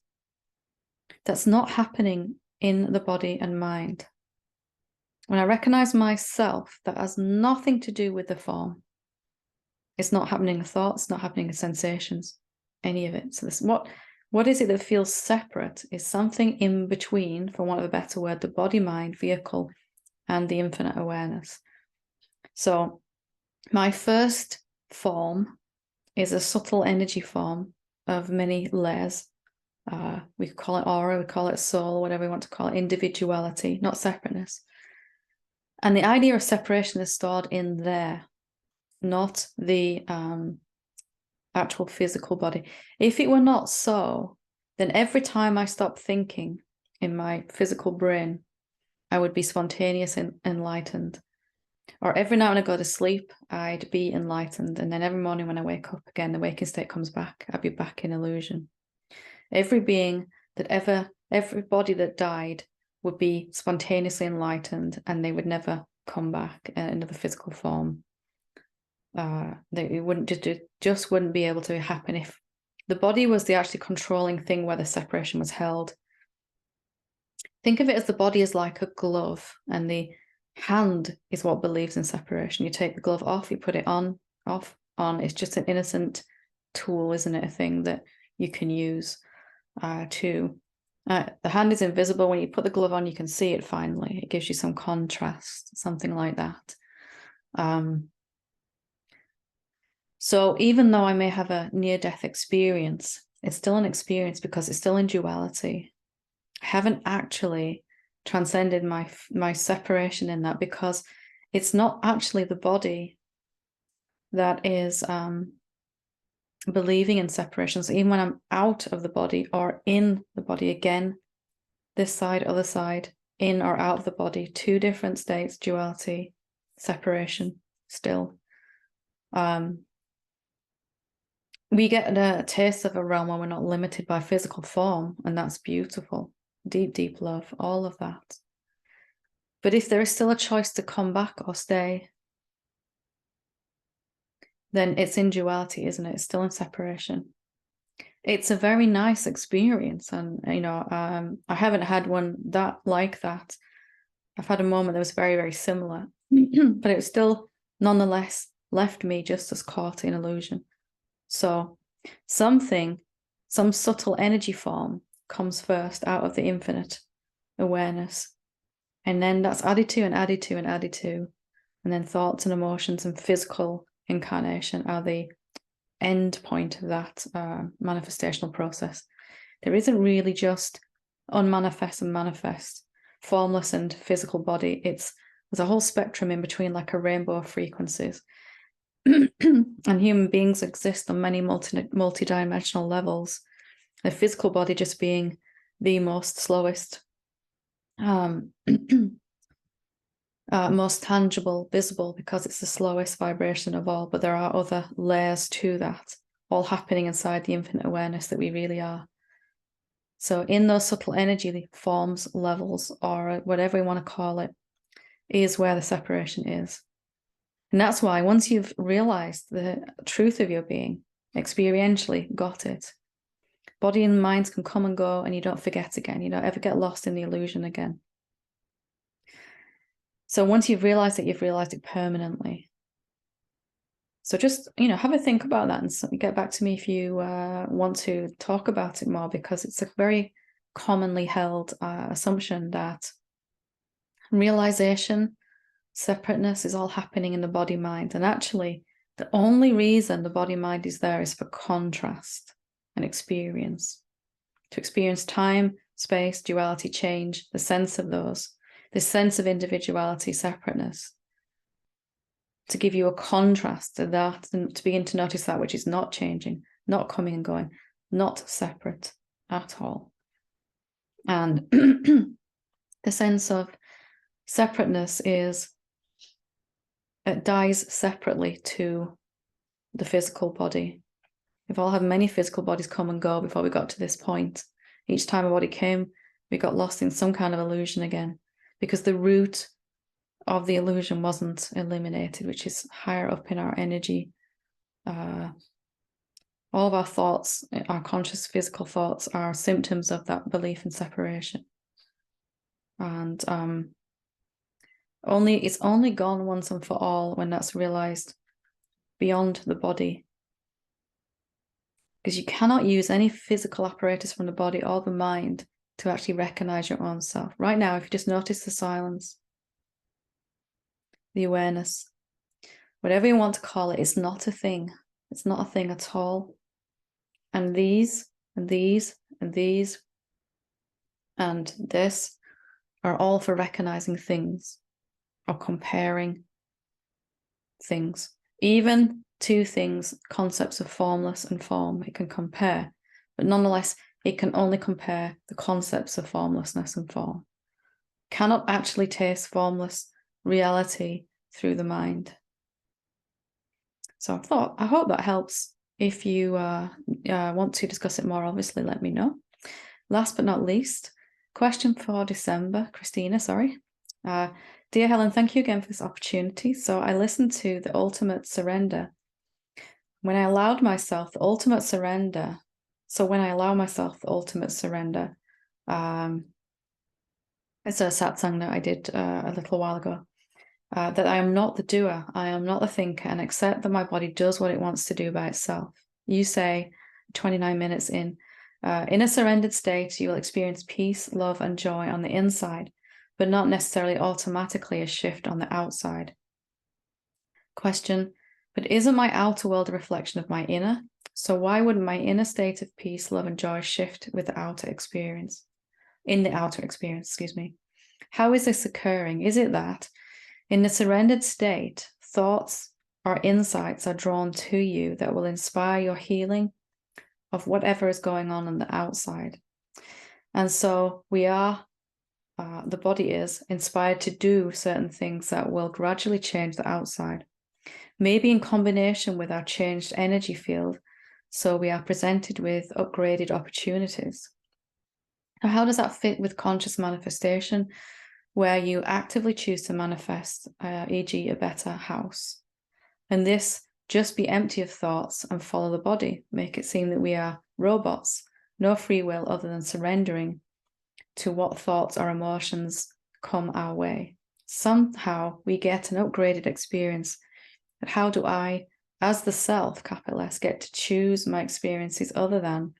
that's not happening in the body and mind. When I recognize myself, that has nothing to do with the form. It's not happening in thoughts, not happening in sensations, any of it. So this, what is it that feels separate is something in between, for want of a better word, the body, mind, vehicle, and the infinite awareness. So my first form is a subtle energy form of many layers. We could call it aura, we call it soul, whatever we want to call it, individuality, not separateness. And the idea of separation is stored in there, not the actual physical body. If it were not so, then every time I stop thinking in my physical brain, I would be spontaneous and enlightened. Or every night when I go to sleep, I'd be enlightened. And then every morning when I wake up again, the waking state comes back. I'd be back in illusion. Every being every body that died would be spontaneously enlightened, and they would never come back in another physical form. It wouldn't just wouldn't be able to happen if the body was the actually controlling thing where the separation was held. Think of it as the body is like a glove, and the hand is what believes in separation. You take the glove off, you put it on, off, on. It's just an innocent tool, isn't it? A thing that you can use the hand is invisible. When you put the glove on, you can see it finally. It gives you some contrast, something like that. So even though I may have a near-death experience, it's still an experience because it's still in duality. I haven't actually transcended my separation in that, because it's not actually the body that is believing in separation. So even when I'm out of the body or in the body, again, this side, other side, in or out of the body, two different states, duality, separation, still. We get a taste of a realm where we're not limited by physical form, and that's beautiful. Deep, deep love, all of that. But if there is still a choice to come back or stay, then it's in duality, isn't it? It's still in separation. It's a very nice experience, and I haven't had one like that. I've had a moment that was very, very similar, but it still nonetheless left me just as caught in illusion. So some subtle energy form comes first out of the infinite awareness, and then that's added to and added to and added to, and then thoughts and emotions and physical incarnation are the end point of that manifestational process. There isn't really just unmanifest and manifest, formless and physical body. There's a whole spectrum in between, like a rainbow of frequencies. And human beings exist on many multi-dimensional levels. The physical body just being the most slowest, most tangible, visible, because it's the slowest vibration of all. But there are other layers to that, all happening inside the infinite awareness that we really are. So in those subtle energy forms, levels, or whatever we want to call it, is where the separation is. And that's why once you've realized the truth of your being, experientially got it, body and minds can come and go, and you don't forget again. You don't ever get lost in the illusion again. So once you've realized it, you've realized it permanently. So just, have a think about that, and get back to me if you want to talk about it more, because it's a very commonly held assumption that realization, separateness is all happening in the body-mind. And actually, the only reason the body-mind is there is for contrast and experience. To experience time, space, duality, change, the sense of those, this sense of individuality, separateness. To give you a contrast to that, and to begin to notice that which is not changing, not coming and going, not separate at all. And the sense of separateness is, it dies separately to the physical body. We've all had many physical bodies come and go before we got to this point. Each time a body came, we got lost in some kind of illusion again, because the root of the illusion wasn't eliminated, which is higher up in our energy. All of our thoughts, our conscious physical thoughts, are symptoms of that belief in separation. And it's only gone once and for all when that's realized beyond the body. Because you cannot use any physical apparatus from the body or the mind to actually recognize your own self. Right now, if you just notice the silence, the awareness, whatever you want to call it, it's not a thing. It's not a thing at all. And these, and these, and these, and this are all for recognizing things or comparing things. Even two things, concepts of formless and form, it can compare. But nonetheless, it can only compare the concepts of formlessness and form. Cannot actually taste formless reality through the mind. So I hope that helps. If you want to discuss it more, obviously let me know. Last but not least, question for December, Christina, sorry. Dear Helen, thank you again for this opportunity. So I listened to The Ultimate Surrender. When I allowed myself the ultimate surrender, it's a satsang that I did a little while ago. That I am not the doer, I am not the thinker, and accept that my body does what it wants to do by itself. You say, 29 minutes in a surrendered state, you will experience peace, love, and joy on the inside, but not necessarily automatically a shift on the outside. Question, but isn't my outer world a reflection of my inner? So why wouldn't my inner state of peace, love, and joy shift with the outer experience? In the outer experience, excuse me. How is this occurring? Is it that in the surrendered state, thoughts or insights are drawn to you that will inspire your healing of whatever is going on the outside? And so we are, the body is inspired to do certain things that will gradually change the outside, maybe in combination with our changed energy field. So we are presented with upgraded opportunities. Now, how does that fit with conscious manifestation, where you actively choose to manifest, e.g. a better house? And this, just be empty of thoughts and follow the body. Make it seem that we are robots, no free will other than surrendering to what thoughts or emotions come our way. Somehow we get an upgraded experience. But how do I, as the self, capital S, get to choose my experiences other than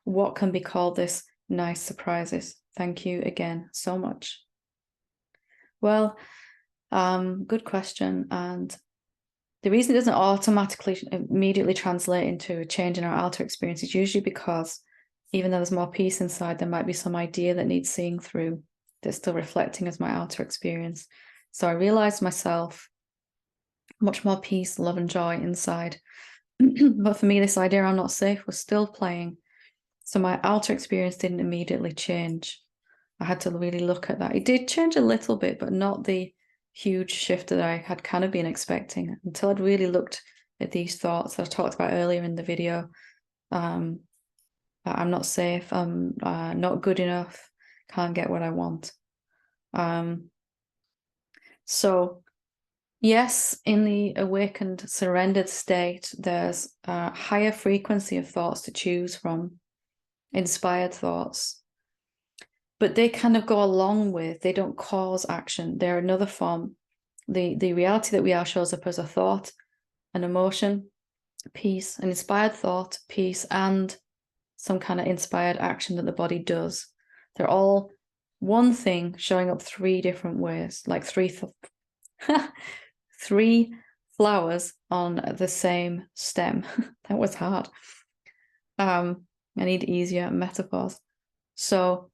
what can be called this nice surprises? Thank you again so much. Well, good question. And the reason it doesn't automatically immediately translate into a change in our outer experience is usually because even though there's more peace inside, there might be some idea that needs seeing through that's still reflecting as my outer experience. So I realized myself much more peace, love, and joy inside. But for me, this idea I'm not safe was still playing. So my outer experience didn't immediately change. I had to really look at that. It did change a little bit, but not the huge shift that I had kind of been expecting until I'd really looked at these thoughts that I talked about earlier in the video. I'm not safe, I'm not good enough, can't get what I want. So yes, in the awakened, surrendered state, there's a higher frequency of thoughts to choose from, inspired thoughts. But they kind of go along with, they don't cause action. They're another form. The reality that we are shows up as a thought, an emotion, peace, an inspired thought, peace, and some kind of inspired action that the body does. They're all one thing showing up 3 different ways, like three flowers on the same stem. That was hard. I need easier metaphors. So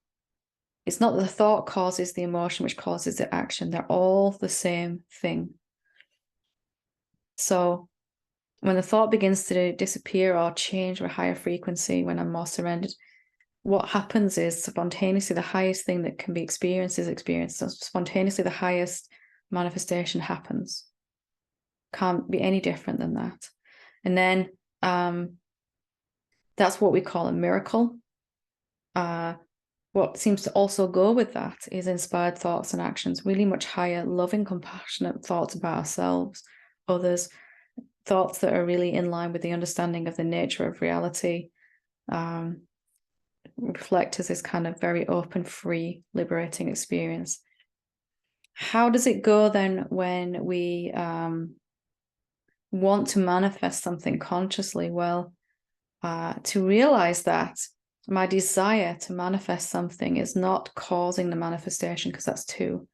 it's not the thought causes the emotion, which causes the action. They're all the same thing. So when the thought begins to disappear or change to a higher frequency, when I'm more surrendered, what happens is spontaneously the highest thing that can be experienced is experienced. So spontaneously the highest manifestation happens. Can't be any different than that. And then that's what we call a miracle. What seems to also go with that is inspired thoughts and actions, really much higher, loving, compassionate thoughts about ourselves, others, thoughts that are really in line with the understanding of the nature of reality. Reflect as this kind of very open, free, liberating experience. How does it go then when we want to manifest something consciously? Well, to realize that my desire to manifest something is not causing the manifestation, because that's 2.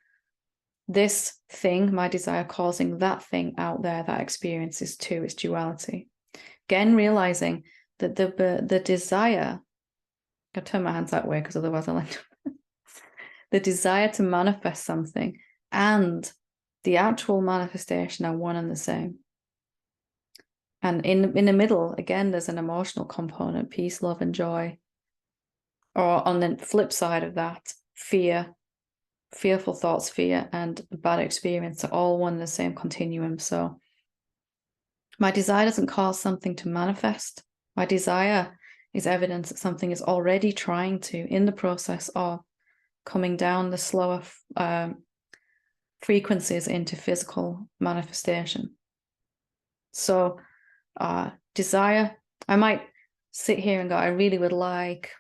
This thing, my desire, causing that thing out there, that experience is 2. It's duality. Again, realizing that the desire, I'll turn my hands that way because otherwise I'll end up. The desire to manifest something and the actual manifestation are one and the same. And in the middle, again, there's an emotional component, peace, love, and joy. Or on the flip side of that, fear, fearful thoughts, fear, and bad experience are all one and the same continuum. So my desire doesn't cause something to manifest. My desire is evidence that something is already trying to, in the process of coming down the slower frequencies into physical manifestation. So desire, I might sit here and go, I really would like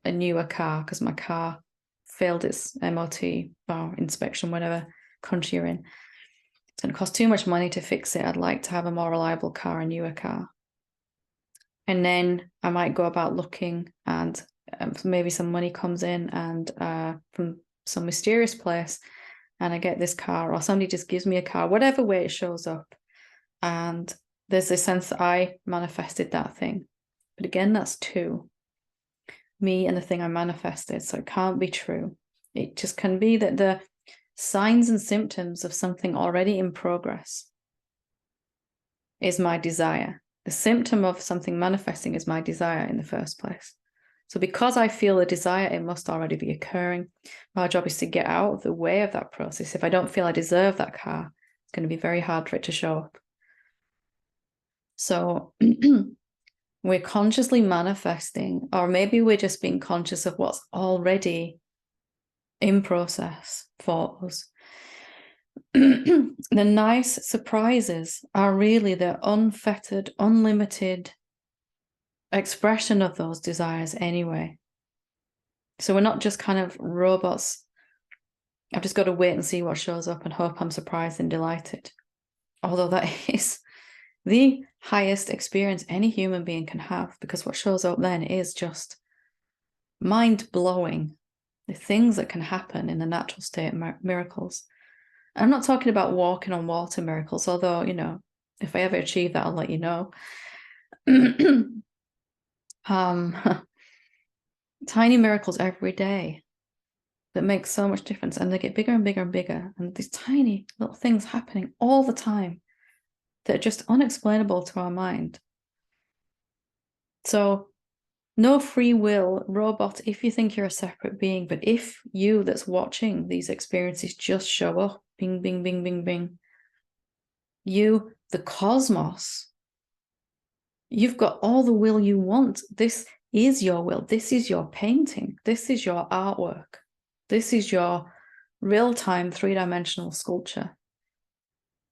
a newer car because my car failed its MOT or inspection, whatever country you're in. It's going to cost too much money to fix it. I'd like to have a more reliable car, a newer car. And then I might go about looking, and maybe some money comes in and from some mysterious place, and I get this car, or somebody just gives me a car, whatever way it shows up. And there's a sense that I manifested that thing. But again, that's 2. Me and the thing I manifested. So it can't be true. It just can be that the signs and symptoms of something already in progress is my desire. The symptom of something manifesting is my desire in the first place. So because I feel a desire, it must already be occurring. My job is to get out of the way of that process. If I don't feel I deserve that car, it's going to be very hard for it to show up. So we're consciously manifesting, or maybe we're just being conscious of what's already in process for us. The nice surprises are really the unfettered, unlimited expression of those desires anyway. So we're not just kind of robots. I've just got to wait and see what shows up and hope I'm surprised and delighted. Although that is the highest experience any human being can have, because what shows up then is just mind-blowing. The things that can happen in the natural state, miracles. I'm not talking about walking on water miracles, although, you know, if I ever achieve that, I'll let you know. Tiny miracles every day that make so much difference, and they get bigger and bigger and bigger, and these tiny little things happening all the time that are just unexplainable to our mind. So no free will, robot, if you think you're a separate being, but if you that's watching these experiences just show up, bing, bing, bing, bing, bing, you, the cosmos, you've got all the will you want. This is your will. This is your painting. This is your artwork. This is your real-time 3-dimensional sculpture.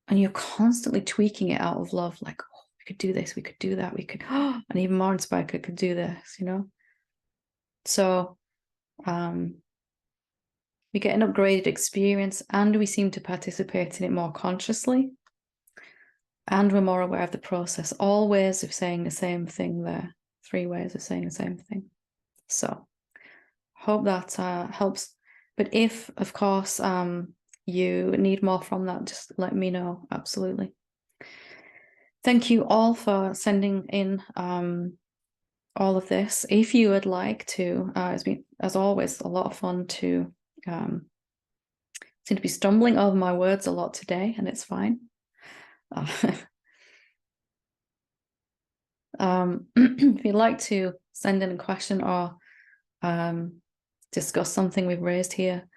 And you're constantly tweaking it out of love, like, oh, we could do this, we could do that, we could, oh, and even more inspired, could do this, you know? So we get an upgraded experience, and we seem to participate in it more consciously. And we're more aware of the process. All ways of saying the same thing there. 3 ways of saying the same thing. So hope that helps But if, of course, you need more from that, just let me know. Absolutely. Thank you all for sending in all of this. If you would like to, it's been, as always, a lot of fun to seem to be stumbling over my words a lot today, and it's fine. If you'd like to send in a question or discuss something we've raised here,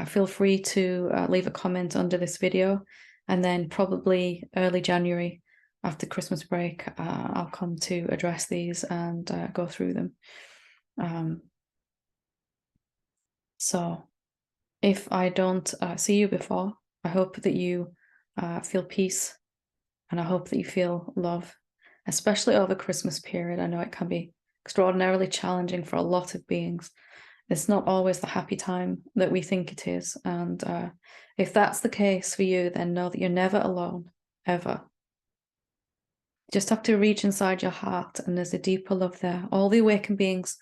feel free to leave a comment under this video, and then probably early January after Christmas break, I'll come to address these and go through them. So if I don't see you before, I hope that you feel peace, and I hope that you feel love, especially over Christmas period. I know it can be extraordinarily challenging for a lot of beings. It's not always the happy time that we think it is. And if that's the case for you, then know that you're never alone, ever. You just have to reach inside your heart, and there's a deeper love there. All the awakened beings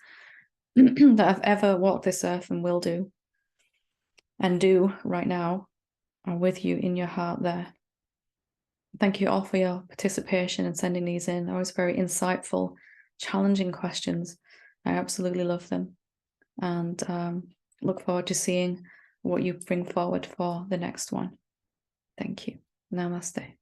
that have ever walked this earth and will do and do right now are with you in your heart there. Thank you all for your participation and sending these in. Always very insightful, challenging questions. I absolutely love them, and look forward to seeing what you bring forward for the next one. Thank you. Namaste.